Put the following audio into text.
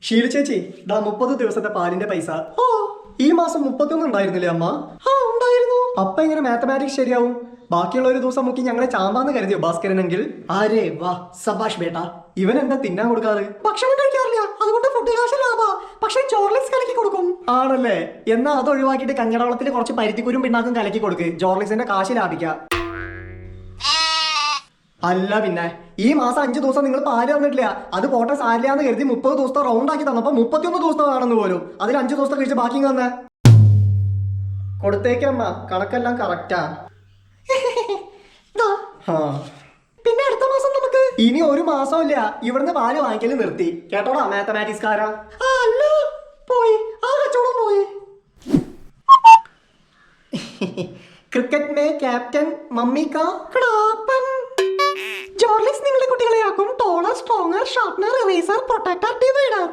ഷീല ചേച്ചി, 30 ദിവസത്തെ പാലിന്റെ പൈസ. ഓ, ഈ മാസം 31 ഉണ്ടായിരുന്നില്ലേ അമ്മ? ആ ഉണ്ടായിരുന്നു. അപ്പ എങ്ങനെ മാത്തമാറ്റിക്സ് ശരിയാവും? ബാക്കിയുള്ള ഒരു ദിവസം മുക്കി ഞങ്ങളെ ചാമ്പാന്ന് കരുതിയോ ഭാസ്കരനെങ്കിൽ? ആരേ വാ, സബാഷ് ബേട്ടാ. ഇവൻ എന്താ തിന്നാൻ കൊടുക്കാറ്? ഭക്ഷണം കഴിക്കാറില്ല, അതുകൊണ്ട് ഫുഡ് കാശ് ലാഭാ. പക്ഷെ ജോർലിക്സ് കലക്കി കൊടുക്കും. ആണല്ലേ? എന്നാ അത് ഒഴിവാക്കിയിട്ട് കഞ്ഞടവളത്തിൽ കുറച്ച് പരുത്തിക്കുരും പിണ്ണാക്കും കലക്കി കൊടുക്ക്. ജോർലിക്സിന്റെ കാശ് ലാഭിക്കാം. അല്ല പിന്നെ ഈ മാസം 5 ദിവസം നിങ്ങൾ പാല് തന്നിട്ടില്ല. അത് പോട്ടെ സാരില്ലാന്ന് കരുതി 30 ദിവസത്തെ റൗണ്ട് ആക്കി തന്നപ്പോ 31 ദിവസത്തെ വേണമെന്ന് പോലും. അതിൽ 5 ദിവസത്തെ കഴിച്ച് ബാക്കി തന്നെ കൊടുത്തേക്കമ്മ. കണക്കെല്ലാം കറക്റ്റാ. പിന്നെ അടുത്ത മാസം നമുക്ക് ഇനി ഒരു മാസമില്ല. ഇവിടുന്ന് പാല് വാങ്ങിക്കല് നിർത്തി. കേട്ടോടാ മാത്തമാറ്റിക്സ് കാരാ. അല്ല പോയി, ആ കച്ചവടം പോയി. ക്രിക്കറ്റ് മേ ക്യാപ്റ്റൻ മമ്മി കാ ക്ലാപ്പൻ. ജോർലിക്സ് നിങ്ങളുടെ കുട്ടികളെ ആക്കും taller, stronger, sharpener, eraser, protractor, divider.